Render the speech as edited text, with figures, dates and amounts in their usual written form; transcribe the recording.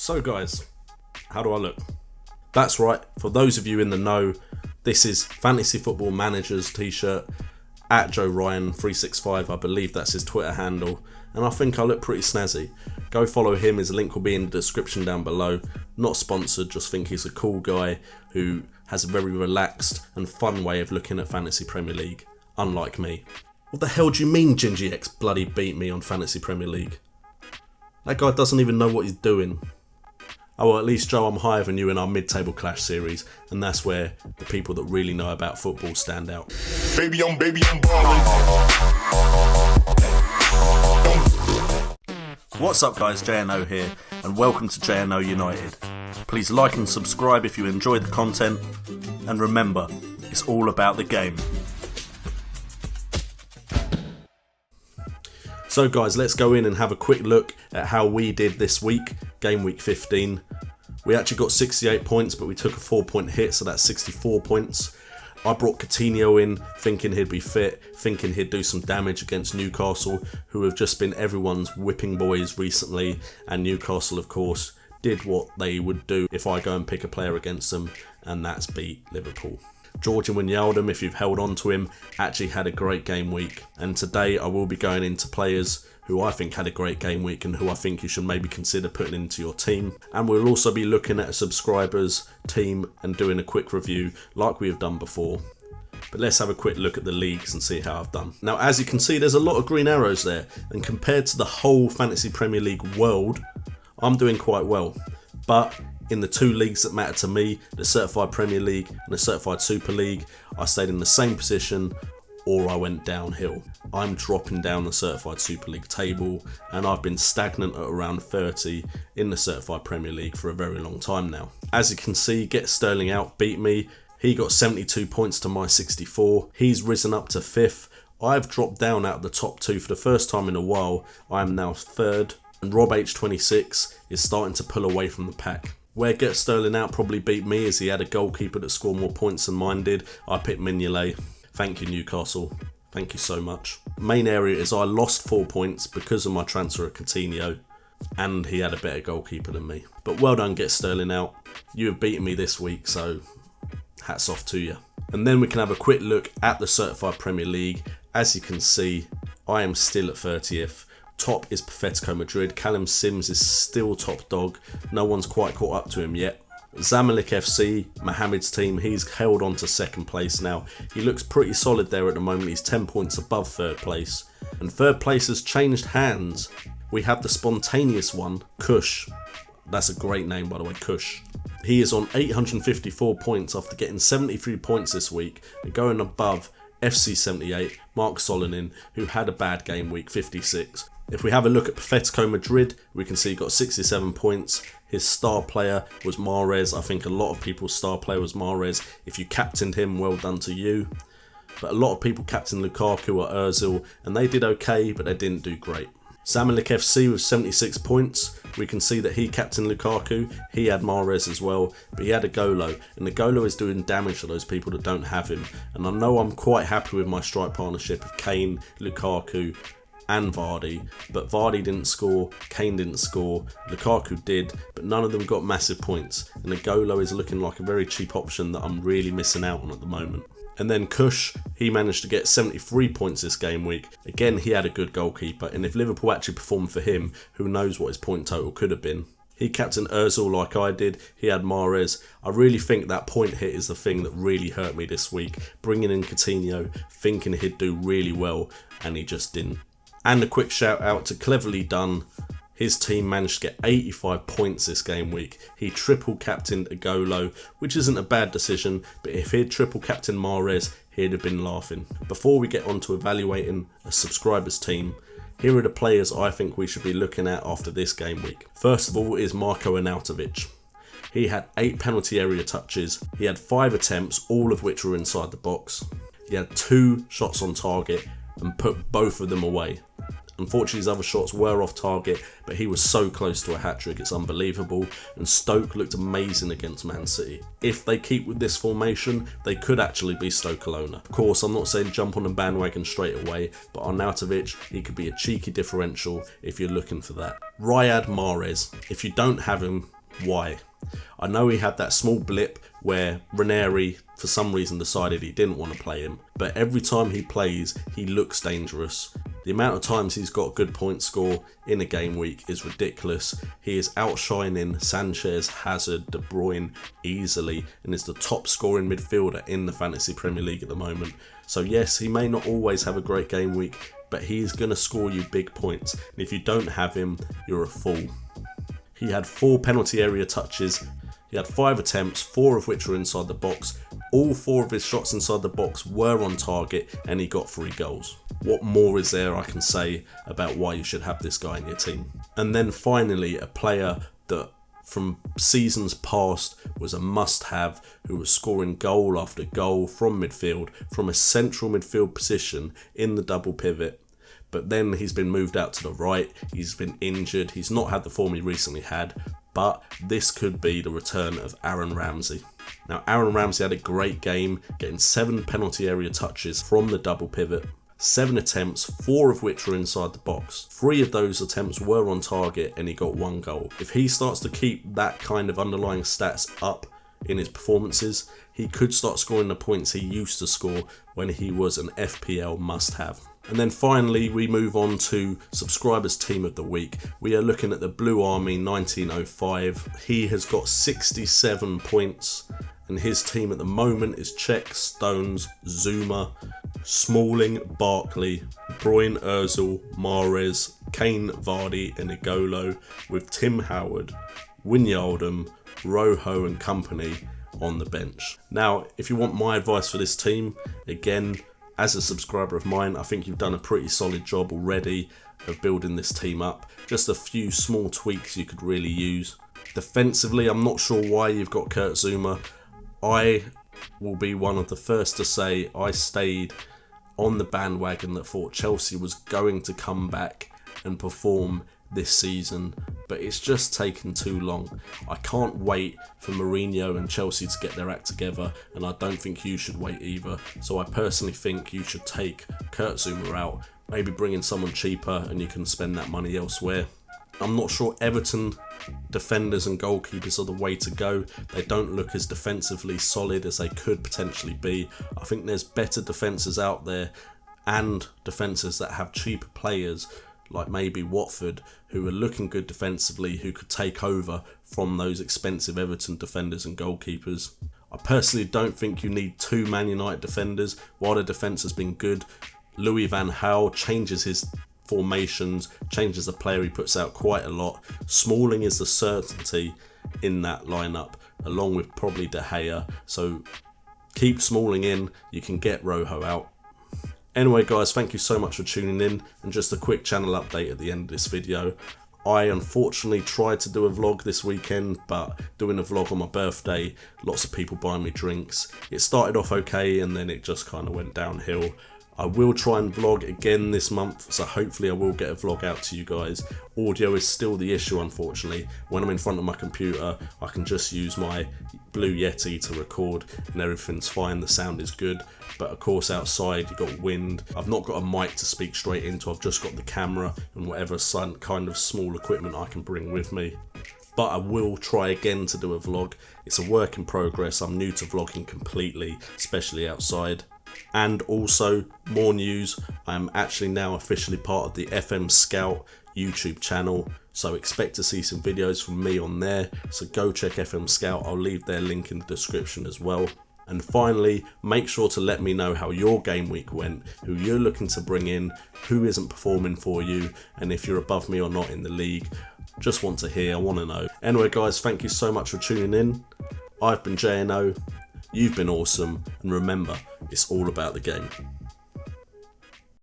So guys, how do I look? That's right, for those of you in the know, this is Fantasy Football Manager's t-shirt at Joe Ryan 365, I believe that's his Twitter handle, and I think I look pretty snazzy. Go follow him, his link will be in the description down below. Not sponsored, just think he's a cool guy who has a very relaxed and fun way of looking at Fantasy Premier League, unlike me. What the hell do you mean Gingy X bloody beat me on Fantasy Premier League? That guy doesn't even know what he's doing. Oh well, at least Joe, I'm higher than you in our mid-table clash series, and that's where the people that really know about football stand out. Baby, I'm ballin'. What's up guys, JNO here, and welcome to JNO United. Please like and subscribe if you enjoy the content, and remember, it's all about the game. So guys, let's go in and have a quick look at how we did this week, game week 15. We actually got 68 points, but we took a 4-point hit, so that's 64 points. I brought Cuttino in, thinking he'd be fit, thinking he'd do some damage against Newcastle, who have just been everyone's whipping boys recently, and Newcastle, of course, did what they would do if I go and pick a player against them, and that's beat Liverpool. Georgian Wijnaldum, if you've held on to him, actually had a great game week, and today I will be going into players who I think had a great game week and who I think you should maybe consider putting into your team. And we'll also be looking at a subscribers team and doing a quick review like we have done before. But let's have a quick look at the leagues and see how I've done. Now, as you can see, there's a lot of green arrows there, and compared to the whole Fantasy Premier League world, I'm doing quite well. But in the two leagues that matter to me, the Certified Premier League and the Certified Super League, I stayed in the same position or I went downhill. I'm dropping down the Certified Super League table, and I've been stagnant at around 30 in the Certified Premier League for a very long time now. As you can see, Get Sterling Out beat me. He got 72 points to my 64. He's risen up to 5th. I've dropped down out of the top 2 for the first time in a while. I am now 3rd, and Rob H26 is starting to pull away from the pack. Where Get Sterling Out probably beat me is he had a goalkeeper that scored more points than mine did. I picked Mignolet. Thank you, Newcastle. Thank you so much. Main area is I lost 4 points because of my transfer at Cuttino, and he had a better goalkeeper than me. But well done, Get Sterling Out. You have beaten me this week, so hats off to you. And then we can have a quick look at the Certified Premier League. As you can see, I am still at 30th. Top is Atletico Madrid. Callum Sims is still top dog. No one's quite caught up to him yet. Salmon Lick FC, Mohamed's team, he's held on to 2nd place now. He looks pretty solid there at the moment. He's 10 points above 3rd place. And 3rd place has changed hands. We have the spontaneous one, Cush. That's a great name, by the way, Cush. He is on 854 points after getting 73 points this week and going above FC78, Mark Solonin, who had a bad game week, 56. If we have a look at Atletico Madrid, we can see he got 67 points. His star player was Mahrez. I think a lot of people's star player was Mahrez. If you captained him, well done to you. But a lot of people captained Lukaku or Ozil, and they did okay, but they didn't do great. Salmon Lick FC with 76 points. We can see that he captained Lukaku. He had Mahrez as well, but he had a Golo, and the Golo is doing damage to those people that don't have him. And I know I'm quite happy with my strike partnership of Kane, Lukaku, and Vardy, but Vardy didn't score, Kane didn't score, Lukaku did, but none of them got massive points, and the Golo is looking like a very cheap option that I'm really missing out on at the moment. And then Cush, he managed to get 73 points this game week. Again, he had a good goalkeeper, and if Liverpool actually performed for him, who knows what his point total could have been. He captained Ozil like I did, he had Mahrez. I really think that point hit is the thing that really hurt me this week, bringing in Cuttino, thinking he'd do really well, and he just didn't. And a quick shout out to Cleverly Done. His team managed to get 85 points this game week. He triple captained Agolo, which isn't a bad decision, but if he'd triple captained Mahrez, he'd have been laughing. Before we get on to evaluating a subscriber's team, here are the players I think we should be looking at after this game week. First of all is Marko Arnautovic. He had 8 penalty area touches. He had 5 attempts, all of which were inside the box. He had 2 shots on target and put both of them away. Unfortunately, his other shots were off target, but he was so close to a hat-trick, it's unbelievable. And Stoke looked amazing against Man City. If they keep with this formation, they could actually be Stoke Alona. Of course, I'm not saying jump on the bandwagon straight away, but Arnautovic, he could be a cheeky differential if you're looking for that. Riyad Mahrez. If you don't have him, Why? I know he had that small blip where Ranieri for some reason decided he didn't want to play him, but every time he plays he looks dangerous. The amount of times he's got a good point score in a game week is ridiculous. He is outshining Sanchez, Hazard, De Bruyne easily and is the top scoring midfielder in the Fantasy Premier League at the moment. So yes, he may not always have a great game week, but he's going to score you big points, and if you don't have him, you're a fool. He had 4 penalty area touches, he had 5 attempts, 4 of which were inside the box. All 4 of his shots inside the box were on target and he got 3 goals. What more is there I can say about why you should have this guy in your team? And then finally, a player that from seasons past was a must-have, who was scoring goal after goal from midfield, from a central midfield position in the double pivot. But then he's been moved out to the right, he's been injured, he's not had the form he recently had, but this could be the return of Aaron Ramsey. Now, Aaron Ramsey had a great game, getting 7 penalty area touches from the double pivot, 7 attempts, 4 of which were inside the box. 3 of those attempts were on target and he got 1 goal. If he starts to keep that kind of underlying stats up in his performances, he could start scoring the points he used to score when he was an FPL must-have. And then finally, we move on to Subscribers Team of the Week. We are looking at the Blue Army 1905. He has got 67 points, and his team at the moment is Cech, Stones, Zuma, Smalling, Barkley, Bruyne, Ozil, Mahrez, Kane, Vardy and Igolo, with Tim Howard, Wijnaldum, Rojo and company on the bench. Now, if you want my advice for this team, again, as a subscriber of mine, I think you've done a pretty solid job already of building this team up. Just a few small tweaks you could really use. Defensively, I'm not sure why you've got Kurt Zouma. I will be one of the first to say I stayed on the bandwagon that thought Chelsea was going to come back and perform this season, but it's just taken too long. I can't wait for Mourinho and Chelsea to get their act together, and I don't think you should wait either. So I personally think you should take Kurt Zouma out, maybe bring in someone cheaper and you can spend that money elsewhere. I'm not sure Everton defenders and goalkeepers are the way to go. They don't look as defensively solid as they could potentially be. I think there's better defences out there and defences that have cheaper players, like maybe Watford, who are looking good defensively, who could take over from those expensive Everton defenders and goalkeepers. I personally don't think you need 2 Man United defenders. While the defence has been good, Louis van Gaal changes his formations, changes the player he puts out quite a lot. Smalling is the certainty in that lineup, along with probably De Gea. So keep Smalling in, you can get Rojo out. Anyway guys, thank you so much for tuning in, and just a quick channel update at the end of this video. I unfortunately tried to do a vlog this weekend, but doing a vlog on my birthday, lots of people buying me drinks. It started off okay and then it just kind of went downhill. I will try and vlog again this month, so hopefully I will get a vlog out to you guys. Audio is still the issue, unfortunately. When I'm in front of my computer, I can just use my Blue Yeti to record and everything's fine, the sound is good. But of course outside you've got wind. I've not got a mic to speak straight into, I've just got the camera and whatever kind of small equipment I can bring with me. But I will try again to do a vlog. It's a work in progress, I'm new to vlogging completely, especially outside. And also, more news, I'm actually now officially part of the FM Scout YouTube channel, so expect to see some videos from me on there, so go check FM Scout, I'll leave their link in the description as well. And finally, make sure to let me know how your game week went, who you're looking to bring in, who isn't performing for you, and if you're above me or not in the league. Just want to hear, I want to know. Anyway guys, thank you so much for tuning in. I've been JNO. You've been awesome, and remember, it's all about the game.